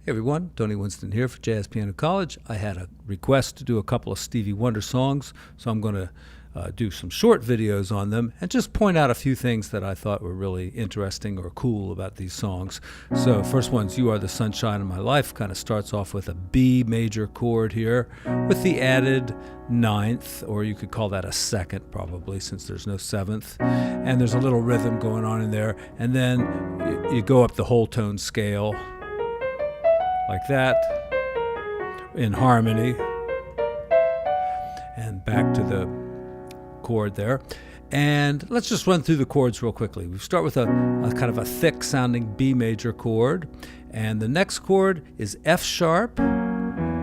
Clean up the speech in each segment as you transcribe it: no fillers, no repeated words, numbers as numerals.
Hey everyone, Tony Winston here for Jazz Piano College. I had a request to do a couple of Stevie Wonder songs, so I'm going to do some short videos on them and just point out a few things that I thought were really interesting or cool about these songs. So first one's You Are the Sunshine of My Life, kind of starts off with a B major chord here with the added ninth, or you could call that a second probably since there's no seventh, and there's a little rhythm going on in there, and then you go up the whole tone scale like that, in harmony, and back to the chord there. And let's just run through the chords real quickly. We start with a kind of a thick sounding B major chord, and the next chord is F sharp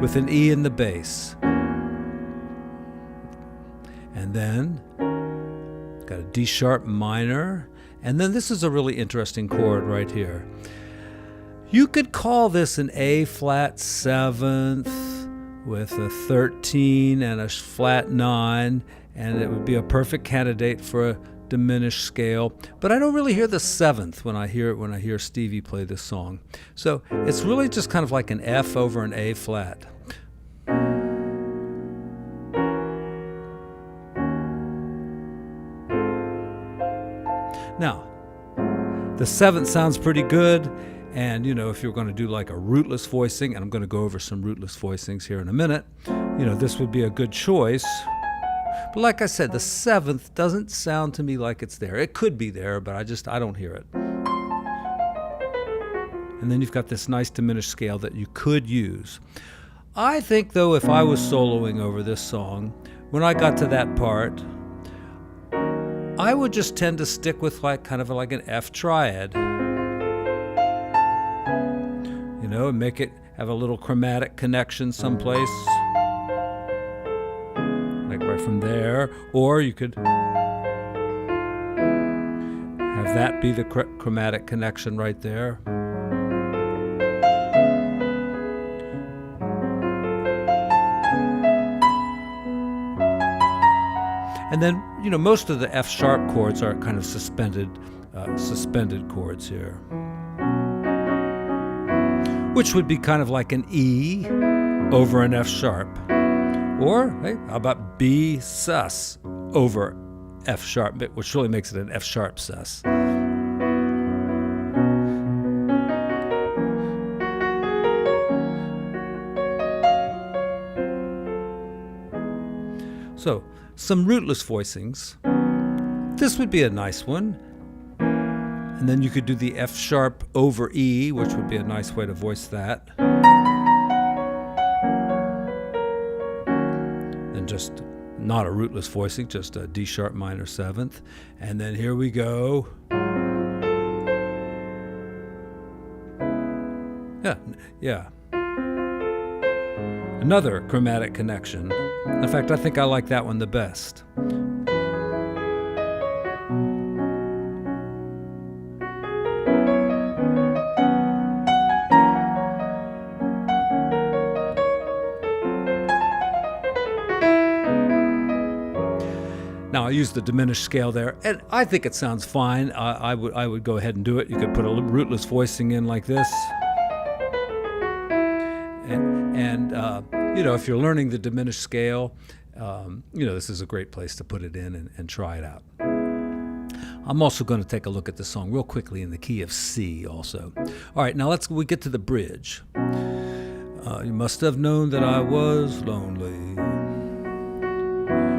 with an E in the bass. And then got a D sharp minor, and then this is a really interesting chord right here. You could call this an A flat seventh with a 13 and a flat 9, and it would be a perfect candidate for a diminished scale. But I don't really hear the seventh when I hear Stevie play this song. So it's really just kind of like an F over an A flat. Now, the seventh sounds pretty good. And, if you're going to do like a rootless voicing, and I'm going to go over some rootless voicings here in a minute, this would be a good choice. But like I said, the seventh doesn't sound to me like it's there. It could be there, but I don't hear it. And then you've got this nice diminished scale that you could use. I think, though, if I was soloing over this song, when I got to that part, I would just tend to stick with kind of like an F triad. And make it have a little chromatic connection someplace, like right from there. Or you could have that be the chromatic connection right there. And then, most of the F sharp chords are kind of suspended chords here, which would be kind of like an E over an F sharp. Or, hey, how about B sus over F sharp, which really makes it an F sharp sus. So, some rootless voicings. This would be a nice one. And then you could do the F sharp over E, which would be a nice way to voice that. And just not a rootless voicing, just a D sharp minor seventh. And then here we go. Yeah. Another chromatic connection. In fact, I think I like that one the best. Now, I use the diminished scale there, and I think it sounds fine. I would go ahead and do it. You could put a rootless voicing in like this. And if you're learning the diminished scale, this is a great place to put it in and try it out. I'm also going to take a look at the song real quickly in the key of C also. All right, now we get to the bridge. You must have known that I was lonely.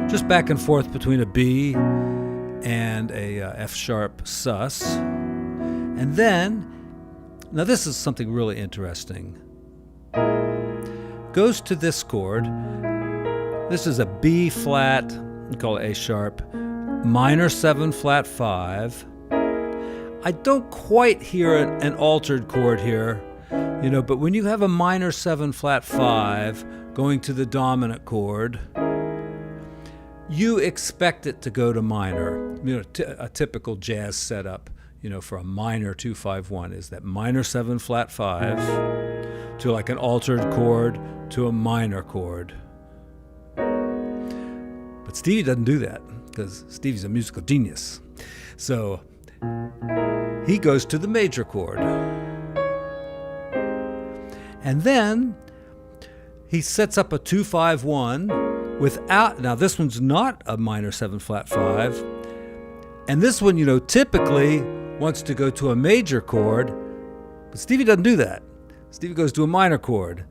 Just back and forth between a B and a F sharp sus. And then, now this is something really interesting. Goes to this chord. This is a B flat, we call it A sharp, minor 7 flat 5. I don't quite hear an altered chord here, but when you have a minor 7 flat 5 going to the dominant chord, you expect it to go to minor. A typical jazz setup, for a minor 2-5-1 is that minor 7 flat 5 to like an altered chord to a minor chord. But Stevie doesn't do that because Stevie's a musical genius. So he goes to the major chord. And then he sets up a 2-5-1 without, now this one's not a minor 7 flat 5. And this one, you know, typically wants to go to a major chord, but Stevie doesn't do that. Stevie goes to a minor chord.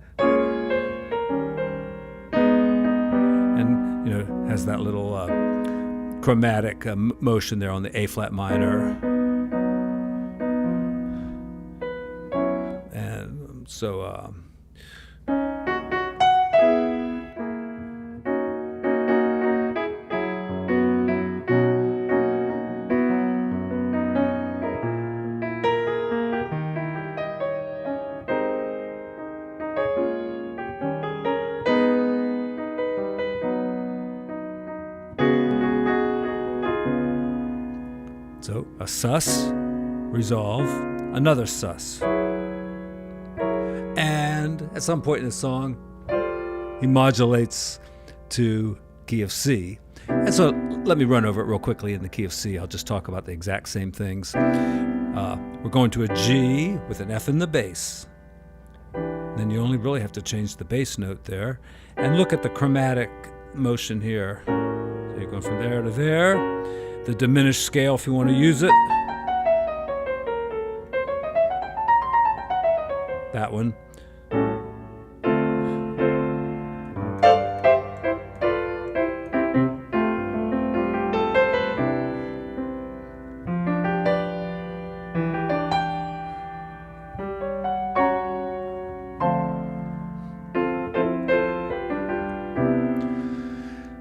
And, you know, has that little chromatic motion there on the A flat minor. And so, so a sus, resolve, another sus. And at some point in the song, he modulates to key of C. And so let me run over it real quickly in the key of C. I'll just talk about the exact same things. We're going to a G with an F in the bass. Then you only really have to change the bass note there. And look at the chromatic motion here. So you're going from there to there. The diminished scale if you want to use it. That one.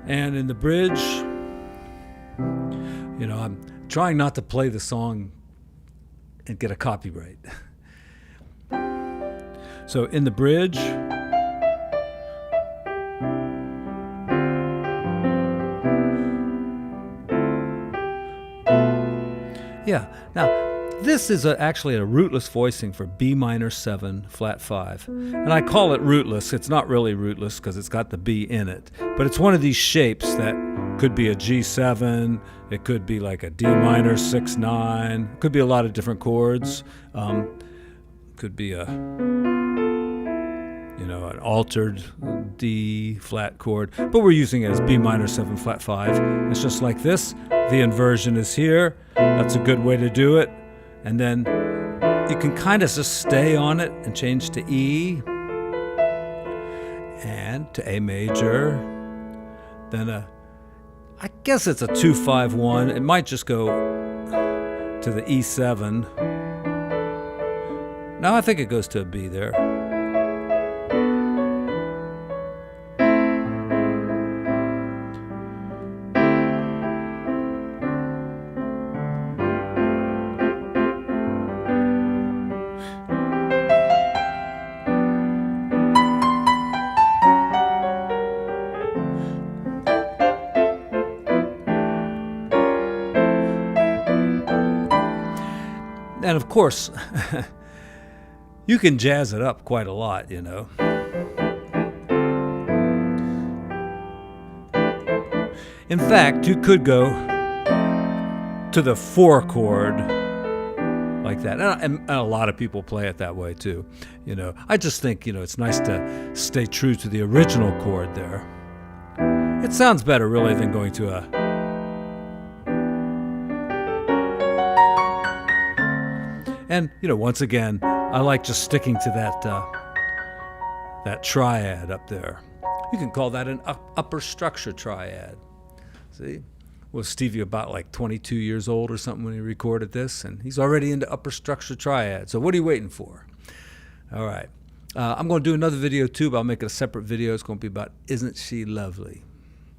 And in the bridge, you know, I'm trying not to play the song and get a copyright. So in the bridge, yeah. Now, this is actually a rootless voicing for B minor 7 flat 5. And I call it rootless. It's not really rootless because it's got the B in it. But it's one of these shapes that could be a G7. It could be like a D minor 6-9. It could be a lot of different chords. Could be a, you know, an altered D flat chord. But we're using it as B minor 7 flat 5. It's just like this. The inversion is here. That's a good way to do it. And then you can kind of just stay on it and change to E and to A major. Then I guess it's a 2-5-1. It might just go to the E7. No, I think it goes to a B there. And of course, you can jazz it up quite a lot, you know. In fact, you could go to the 4 chord like that. And a lot of people play it that way too, you know. I just think, you know, it's nice to stay true to the original chord there. It sounds better really than going to a And, you know, once again, I like just sticking to that triad up there. You can call that an upper structure triad. See? Was Stevie about like 22 years old or something when he recorded this? And he's already into upper structure triad. So what are you waiting for? All right. I'm going to do another video too, but I'll make it a separate video. It's going to be about Isn't She Lovely?